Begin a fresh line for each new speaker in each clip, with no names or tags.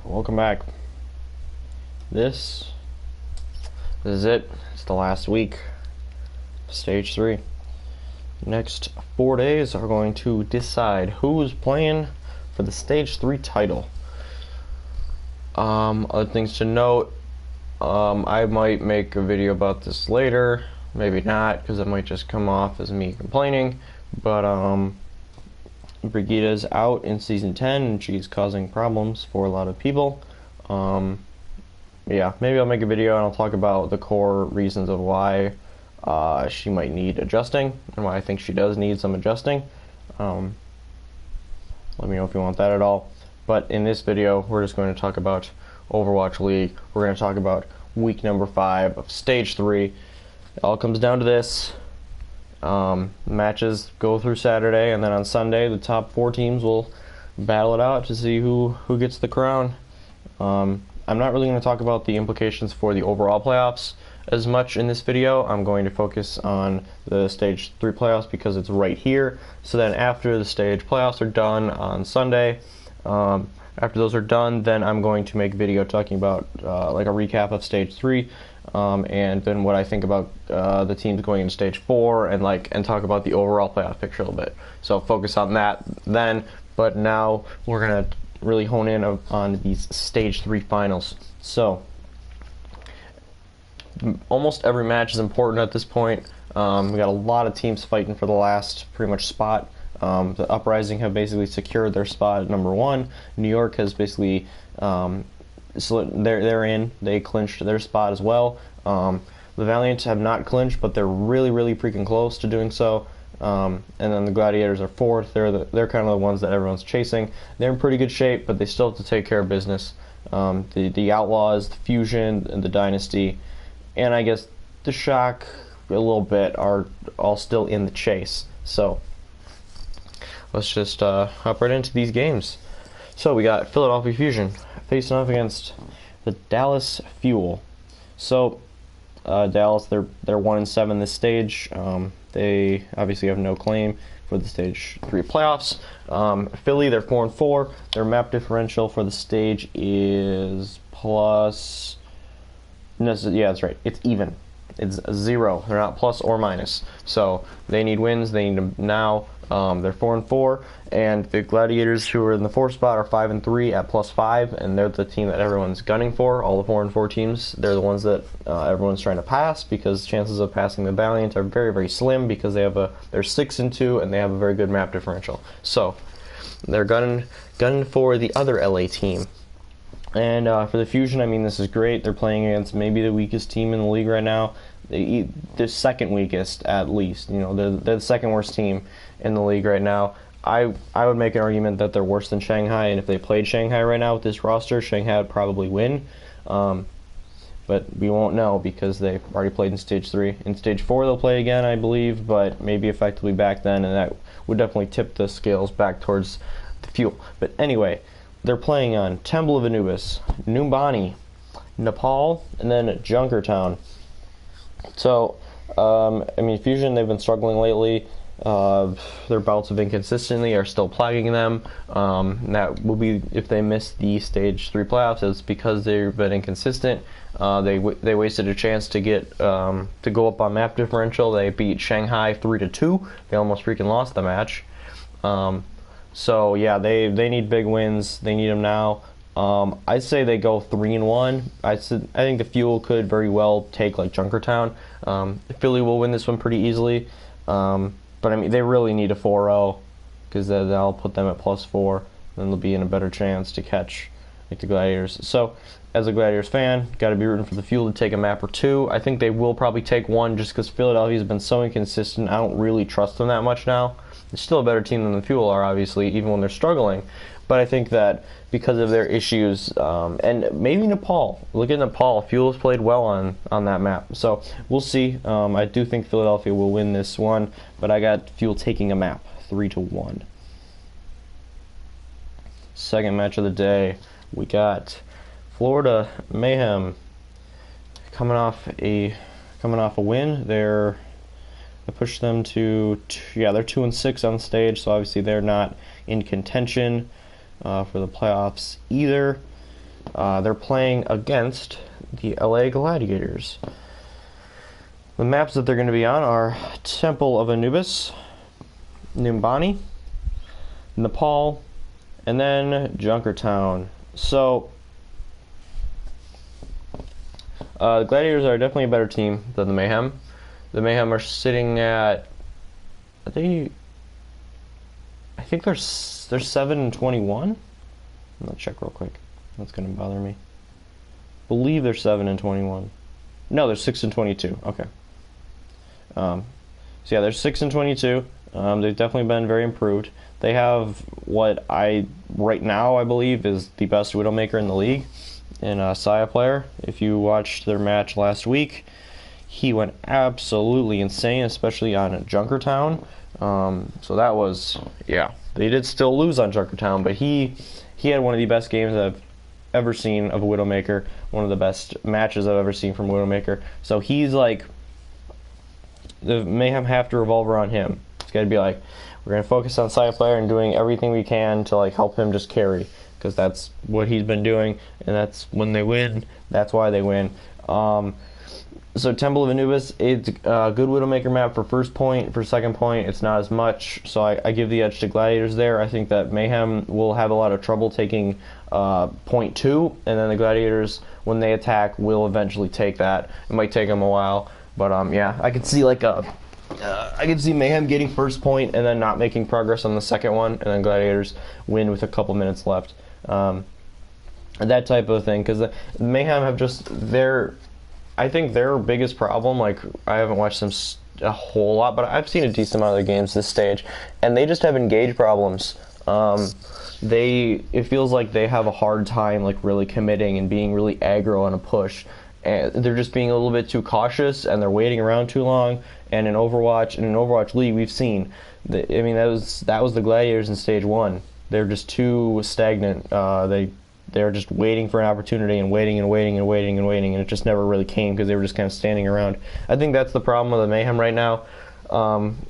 welcome back. This is it. It's the last week, stage 3. Next 4 days are going to decide who's playing for the stage 3 title. Other things to note, I might make a video about this later, maybe not, because it might just come off as me complaining, but Brigitta's out in Season 10, and she's causing problems for a lot of people. Yeah, maybe I'll make a video and I'll talk about the core reasons of why she might need adjusting, and why I think she does need some adjusting. Let me know if you want that at all. But in this video, we're just going to talk about Overwatch League. We're going to talk about week number 5 of Stage 3. It all comes down to this. Matches go through Saturday, and then on Sunday, the top 4 teams will battle it out to see who gets the crown. I'm not really going to talk about the implications for the overall playoffs as much in this video. I'm going to focus on the Stage 3 playoffs because it's right here. So then after the stage playoffs are done on Sunday, after those are done, then I'm going to make a video talking about like a recap of Stage 3, and then what I think about the teams going into Stage 4, and talk about the overall playoff picture a little bit. So focus on that then, but now we're going to really hone in on these Stage 3 finals. So almost every match is important at this point. We got a lot of teams fighting for the last pretty much spot. The Uprising have basically secured their spot at number 1. New York has basically so they're in. They clinched their spot as well. The Valiant have not clinched, but they're really freaking close to doing so. And then the Gladiators are 4th. They're kind of the ones that everyone's chasing. They're in pretty good shape, but they still have to take care of business. The Outlaws, the Fusion, and the Dynasty, and I guess the Shock a little bit are all still in the chase. So let's just hop right into these games. So we got Philadelphia Fusion facing off against the Dallas Fuel. So Dallas, they're 1-7 this stage. They obviously have no claim for the Stage 3 playoffs. Philly, they're 4-4. Their map differential for the stage is plus. No, yeah, that's right. It's even. It's 0. They're not plus or minus. So they need wins. They need them now. They're 4-4, and the Gladiators, who are in the 4th spot, are 5-3 at +5, and they're the team that everyone's gunning for. All the 4-4 teams, they're the ones that everyone's trying to pass, because chances of passing the Valiant are very slim, because they're 6-2 and they have a very good map differential. So they're gunning for the other LA team. And for the Fusion, I mean, this is great. They're playing against maybe the weakest team in the league right now. The second weakest, at least. You know, they're the second worst team in the league right now. I would make an argument that they're worse than Shanghai, and if they played Shanghai right now with this roster, Shanghai would probably win. But we won't know because they've already played in Stage 3. In Stage 4 they'll play again, I believe, but maybe effectively back then, and that would definitely tip the scales back towards the Fuel. But anyway, they're playing on Temple of Anubis, Numbani, Nepal, and then Junkertown. So, I mean, Fusion, they've been struggling lately. Their bouts of inconsistency are still plaguing them. That will be if they miss the Stage 3 playoffs. It's because they've been inconsistent. They wasted a chance to get to go up on map differential. They beat Shanghai 3-2. They almost freaking lost the match. So yeah, they need big wins. They need them now. I'd say they go 3-1. I think the Fuel could very well take like Junkertown. Philly will win this one pretty easily. But I mean, they really need a 4-0 because that'll put them at +4. Then they'll be in a better chance to catch like the Gladiators. So as a Gladiators fan, got to be rooting for the Fuel to take a map or 2. I think they will probably take 1 just because Philadelphia's been so inconsistent. I don't really trust them that much now. They're still a better team than the Fuel are, obviously, even when they're struggling. But I think that because of their issues, and maybe Nepal. Look at Nepal. Fuel's played well on that map. So we'll see. I do think Philadelphia will win this one, but I got Fuel taking a map, 3-1. Second match of the day, we got Florida Mayhem coming off a win. I pushed them to they're 2-6 on stage, so obviously they're not in contention for the playoffs either. They're playing against the LA Gladiators. The maps that they're going to be on are Temple of Anubis, Numbani, Nepal, and then Junkertown. So, the Gladiators are definitely a better team than the Mayhem. The Mayhem are sitting at, I think they're 7-21. I'm gonna check real quick. That's gonna bother me. Believe they're 7-21. No, they're 6-22. Okay. So yeah, they're 6-22. They've definitely been very improved. They have what right now I believe is the best Widowmaker in the league, in Saya Player. If you watched their match last week, he went absolutely insane, especially on Junkertown. So that was, yeah, they did still lose on Junkertown, but he had one of the best games I've ever seen of a Widowmaker, one of the best matches I've ever seen from Widowmaker. So he's like, the Mayhem have to revolve around him. It's got to be like, we're going to focus on Saya Player and doing everything we can to like help him just carry, because that's what he's been doing, and that's when they win. That's why they win. So Temple of Anubis, it's a good Widowmaker map for first point. For second point, it's not as much, so I give the edge to Gladiators there. I think that Mayhem will have a lot of trouble taking point 2, and then the Gladiators, when they attack, will eventually take that. It might take them a while, but yeah, I could see like I could see Mayhem getting first point and then not making progress on the second one, and then Gladiators win with a couple minutes left. That type of thing, because the Mayhem have just I think their biggest problem, like, I haven't watched them a whole lot, but I've seen a decent amount of the games this stage, and they just have engage problems. It feels like they have a hard time, like, really committing and being really aggro on a push. And they're just being a little bit too cautious, and they're waiting around too long. And in an Overwatch League, we've seen, that was the Gladiators in stage 1. They're just too stagnant. They're just waiting for an opportunity and waiting, and it just never really came because they were just kind of standing around. I think that's the problem with the Mayhem right now.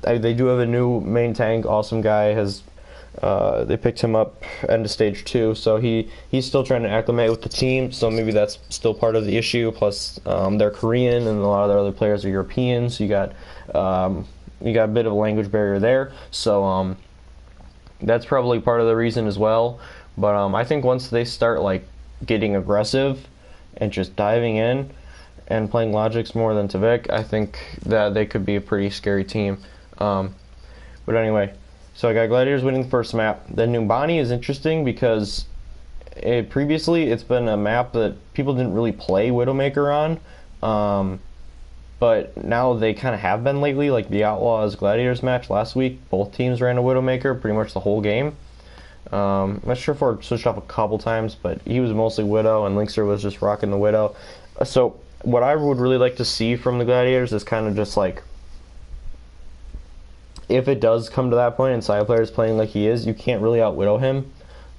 They do have a new main tank. Awesome guy. They picked him up end of stage 2, so he's still trying to acclimate with the team, so maybe that's still part of the issue. Plus, they're Korean, and a lot of their other players are European, so you got a bit of a language barrier there. So that's probably part of the reason as well. But I think once they start like getting aggressive and just diving in and playing Logics more than Tavik, I think that they could be a pretty scary team. But anyway, so I got Gladiators winning the first map. Then Numbani is interesting because previously it's been a map that people didn't really play Widowmaker on. But now they kind of have been lately. Like the Outlaws Gladiators match last week, both teams ran a Widowmaker pretty much the whole game. I'm not sure if I switched off a couple times, but he was mostly Widow, and Linkster was just rocking the Widow. So what I would really like to see from the Gladiators is kind of just like, if it does come to that point and Saya Player is playing like he is, you can't really out-Widow him,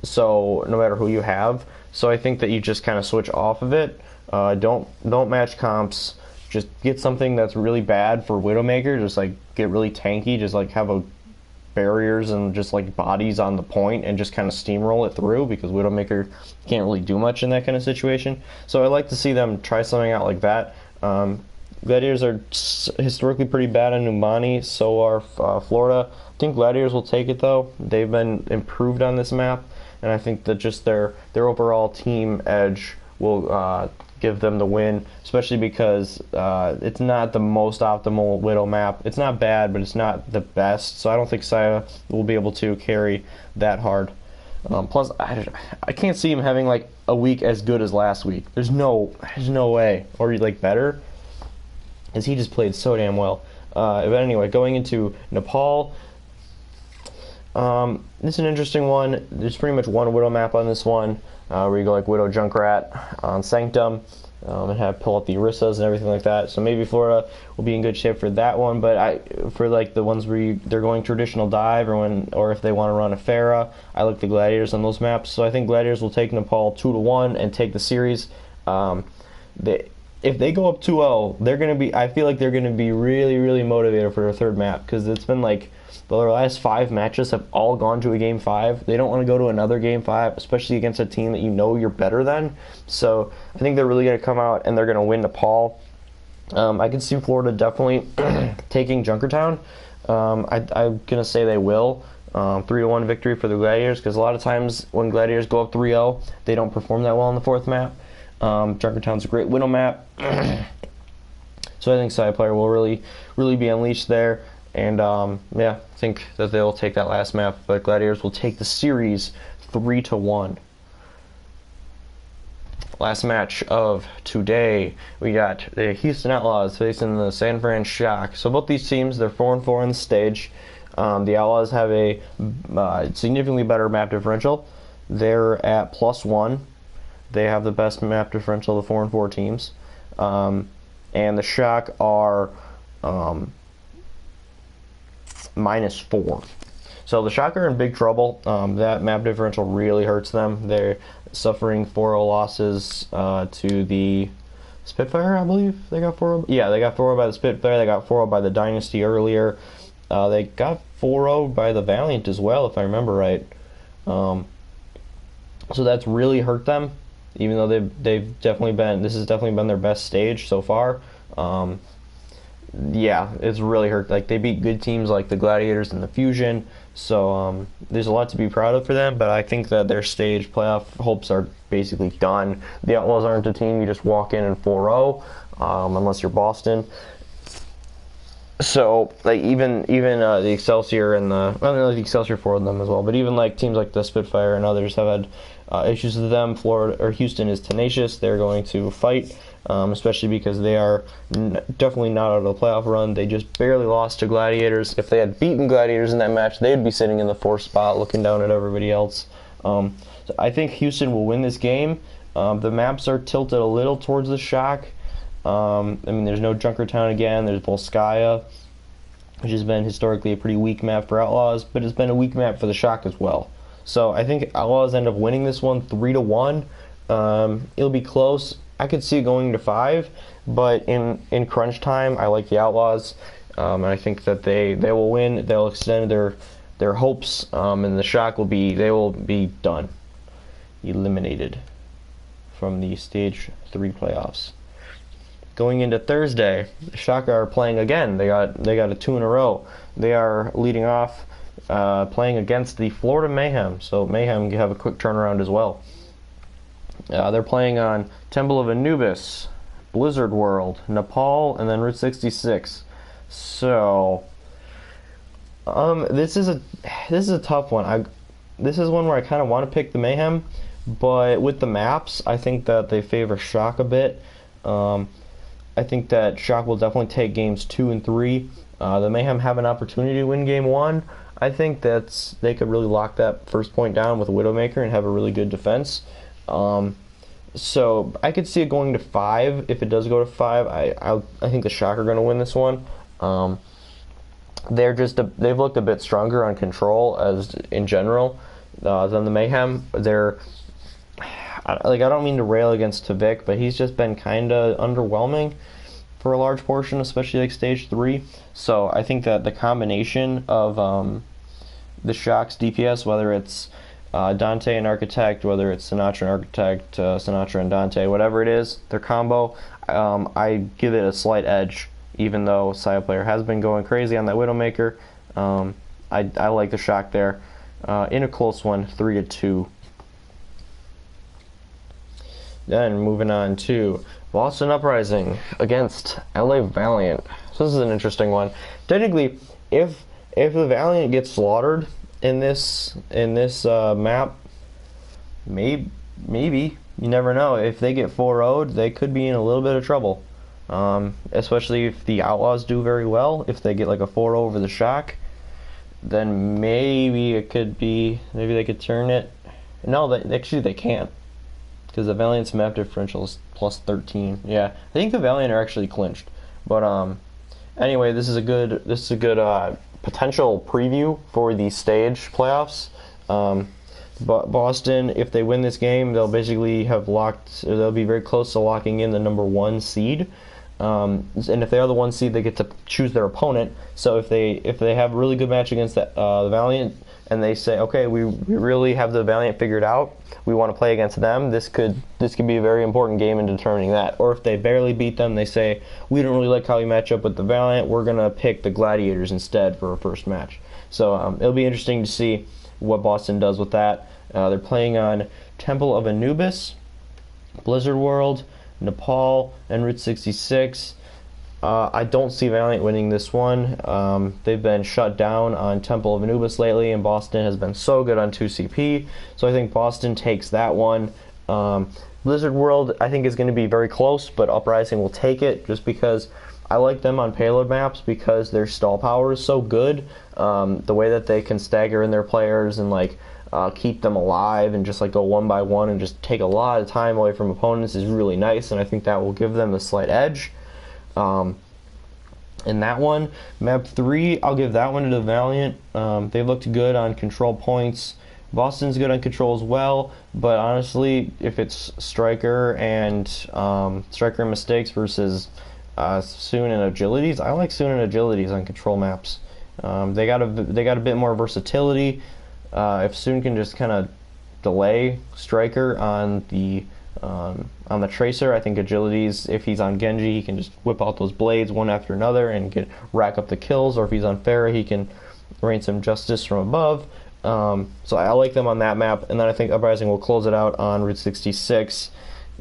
so no matter who you have. So I think that you just kind of switch off of it. Don't match comps. Just get something that's really bad for Widowmaker. Just like get really tanky. Just like have barriers and just like bodies on the point and just kind of steamroll it through, because Widowmaker can't really do much in that kind of situation. So I'd like to see them try something out like that. Gladiators are historically pretty bad in Numbani, so are Florida. I think Gladiators will take it though. They've been improved on this map, and I think that just their overall team edge will give them the win, especially because it's not the most optimal Widow map. It's not bad, but it's not the best, so I don't think Saya will be able to carry that hard. Plus, I can't see him having like a week as good as last week. There's no way, or like better, as he just played so damn well. But anyway, going into Nepal, this is an interesting one. There's pretty much one Widow map on this one, where you go like Widow Junkrat on Sanctum, and pull out the Orissas and everything like that. So maybe Florida will be in good shape for that one. But for like the ones where they're going traditional dive, or if they want to run a Pharah, I like the Gladiators on those maps. So I think Gladiators will take Nepal 2-1 and take the series. if they go up 2-0, they're going to be, I feel like they're going to be really, really motivated for their third map, because it's been like their last 5 matches have all gone to a game 5. They don't want to go to another game 5, especially against a team that you know you're better than. So I think they're really going to come out and they're going to win Nepal. I can see Florida definitely taking Junkertown. I'm going to say they will. 3-1 victory for the Gladiators, because a lot of times when Gladiators go up 3-0, they don't perform that well on the 4th map. Junkertown's a great Widow map. So I think Side Player will really be unleashed there. And yeah, I think that they'll take that last map, but Gladiators will take the series 3-1. Last match of today, we got the Houston Outlaws facing the San Fran Shock. So both these teams, they're 4-4 on the stage. The Outlaws have a significantly better map differential. They're at +1. They have the best map differential of the 4-4 teams. And the Shock are -4. So the Shock are in big trouble. That map differential really hurts them. They're suffering 4-0 losses to the Spitfire, I believe. They got 4-0. Yeah, they got 4-0 by the Spitfire. They got 4-0 by the Dynasty earlier. They got 4-0 by the Valiant as well, if I remember right. So that's really hurt them, even though they've definitely been, this has definitely been their best stage so far. Yeah, it's really hurt. Like, they beat good teams like the Gladiators and the Fusion, so there's a lot to be proud of for them, but I think that their stage playoff hopes are basically done. The Outlaws aren't a team you just walk in and 4-0, unless you're Boston. So, like, even the Excelsior and the Excelsior forward them as well, but even like teams like the Spitfire and others have had issues with them. Florida or Houston is tenacious. They're going to fight, especially because they are definitely not out of the playoff run. They just barely lost to Gladiators. If they had beaten Gladiators in that match, they'd be sitting in the 4th spot looking down at everybody else. So I think Houston will win this game. The maps are tilted a little towards the Shock. I mean, there's no Junkertown again. There's Volskaya, which has been historically a pretty weak map for Outlaws, but it's been a weak map for the Shock as well. So I think Outlaws end up winning this one 3-1. It'll be close. I could see it going to 5, but in crunch time, I like the Outlaws, and I think that they will win. They'll extend their hopes, and the Shock will be done, eliminated from the Stage 3 playoffs. Going into Thursday, the Shock are playing again. They got a 2 in a row. They are leading off, playing against the Florida Mayhem. So Mayhem have a quick turnaround as well. They're playing on Temple of Anubis, Blizzard World, Nepal, and then Route 66. So this is a tough one. This is one where I kind of want to pick the Mayhem, but with the maps, I think that they favor Shock a bit. I think that Shock will definitely take games 2 and 3. The Mayhem have an opportunity to win game 1. I think that they could really lock that first point down with a Widowmaker and have a really good defense. So I could see it going to 5. If it does go to 5, I think the Shock are going to win this one. They've looked a bit stronger on control as in general than the Mayhem. I don't mean to rail against Tavik, but he's just been kind of underwhelming for a large portion, especially like Stage 3. So I think that the combination of the Shock's DPS, whether it's Dante and Architect, whether it's Sinatra and Architect, Sinatra and Dante, whatever it is, their combo, I give it a slight edge, even though Side Player has been going crazy on that Widowmaker. I like the Shock there. In a close one, 3-2. Then moving on to Boston Uprising against LA Valiant. So this is an interesting one. Technically, if the Valiant gets slaughtered in this map, maybe you never know. If they get 4-0'd, they could be in a little bit of trouble. Especially if the Outlaws do very well. If they get like a 4-0 over the Shock, then maybe it could be. Maybe they could turn it. No, actually they can't, because the Valiant's map differential is +13. Yeah, I think the Valiant are actually clinched. But anyway, this is a good potential preview for the stage playoffs. Boston, if they win this game, they'll basically have they'll be very close to locking in the number 1 seed. And if they are the 1 seed, they get to choose their opponent. So if they have a really good match against the Valiant, and they say, okay, we really have the Valiant figured out, we want to play against them, this could be a very important game in determining that. Or if they barely beat them, they say, we don't really like how we match up with the Valiant, we're going to pick the Gladiators instead for a first match. So it'll be interesting to see what Boston does with that. They're playing on Temple of Anubis, Blizzard World, Nepal, and Route 66. I don't see Valiant winning this one. They've been shut down on Temple of Anubis lately, and Boston has been so good on 2CP. So I think Boston takes that one. Blizzard World, I think, is going to be very close, but Uprising will take it just because I like them on payload maps because their stall power is so good. The way that they can stagger in their players and keep them alive and just go one by one and just take a lot of time away from opponents is really nice, and I think that will give them a slight edge. In that one, map 3, I'll give that one to the Valiant. They looked good on control points. Boston's good on control as well, but honestly, if it's Striker and Mistakes versus Soon and Agilities, I like Soon and Agilities on control maps. They got a bit more versatility. If Soon can just kind of delay Striker on the Tracer, I think Agilities, if he's on Genji, he can just whip out those blades one after another and rack up the kills. Or if he's on Pharah, he can rain some justice from above. So I like them on that map, and then I think Uprising will close it out on Route 66.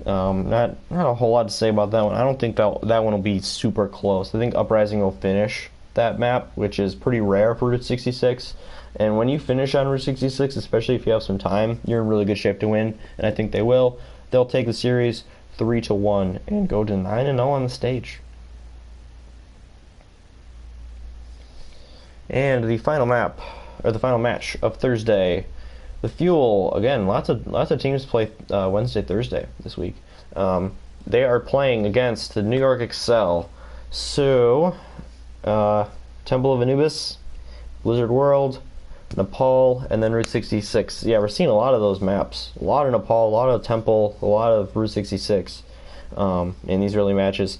Not a whole lot to say about that one. I don't think that one will be super close. I think Uprising will finish that map, which is pretty rare for Route 66. And when you finish on Route 66, especially if you have some time, you're in really good shape to win, and I think they will. They'll take the series 3-1 and go to 9-0 on the stage. And the final match of Thursday, the Fuel. Again, lots of teams play Wednesday, Thursday this week. They are playing against the New York Excel. So, Temple of Anubis, Blizzard World, Nepal, and then Route 66. Yeah, we're seeing a lot of those maps. A lot of Nepal, a lot of Temple, a lot of Route 66 in these early matches.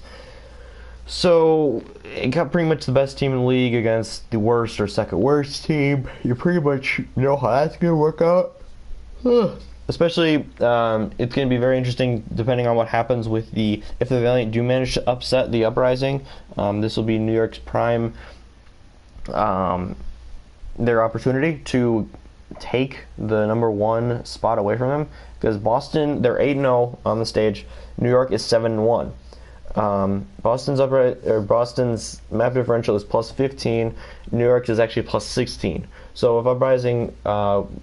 So, it got pretty much the best team in the league against the worst or second worst team. You pretty much know how that's going to work out. Especially, it's going to be very interesting depending on what happens with if the Valiant do manage to upset the Uprising. This will be New York's prime, their opportunity to take the number 1 spot away from them, because Boston, they're 8-0 on the stage. New York is 7-1. Boston's map differential is plus 15. New York is actually plus 16. So if Uprising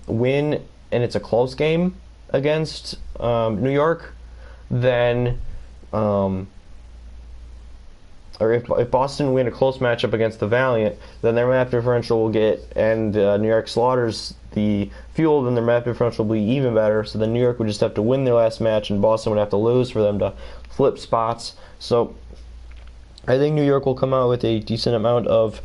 win and it's a close game against New York, then or if Boston win a close matchup against the Valiant, then their map differential will and New York slaughters the Fuel, then their map differential will be even better. So then New York would just have to win their last match, and Boston would have to lose for them to flip spots. So I think New York will come out with a decent amount of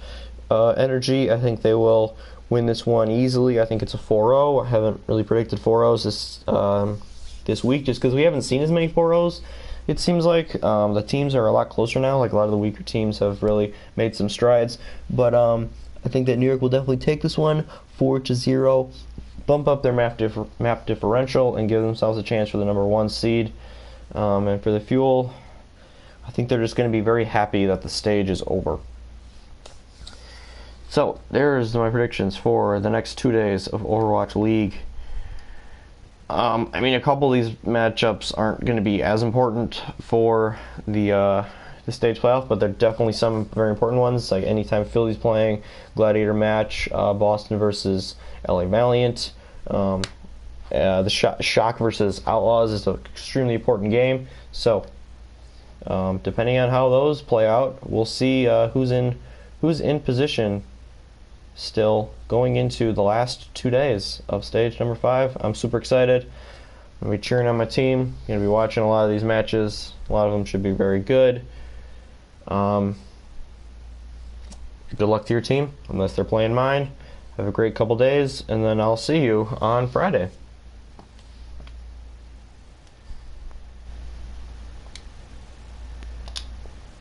energy. I think they will win this one easily. I think it's a 4-0. I haven't really predicted 4-0s this week, just because we haven't seen as many 4-0s. It seems like the teams are a lot closer now. Like, a lot of the weaker teams have really made some strides. But I think that New York will definitely take this one 4-0, bump up their map differential, and give themselves a chance for the number 1 seed. And for the Fuel, I think they're just going to be very happy that the stage is over. So, there's my predictions for the next 2 days of Overwatch League. I mean, a couple of these matchups aren't going to be as important for the stage playoff, but they're definitely some very important ones. Like anytime Philly's playing, Gladiator match, Boston versus LA Valiant, the Shock versus Outlaws is an extremely important game. So, depending on how those play out, we'll see who's in position still going into the last 2 days of stage number 5. I'm super excited. I'm going to be cheering on my team. I'm going to be watching a lot of these matches. A lot of them should be very good. Good luck to your team, unless they're playing mine. Have a great couple days, and then I'll see you on Friday.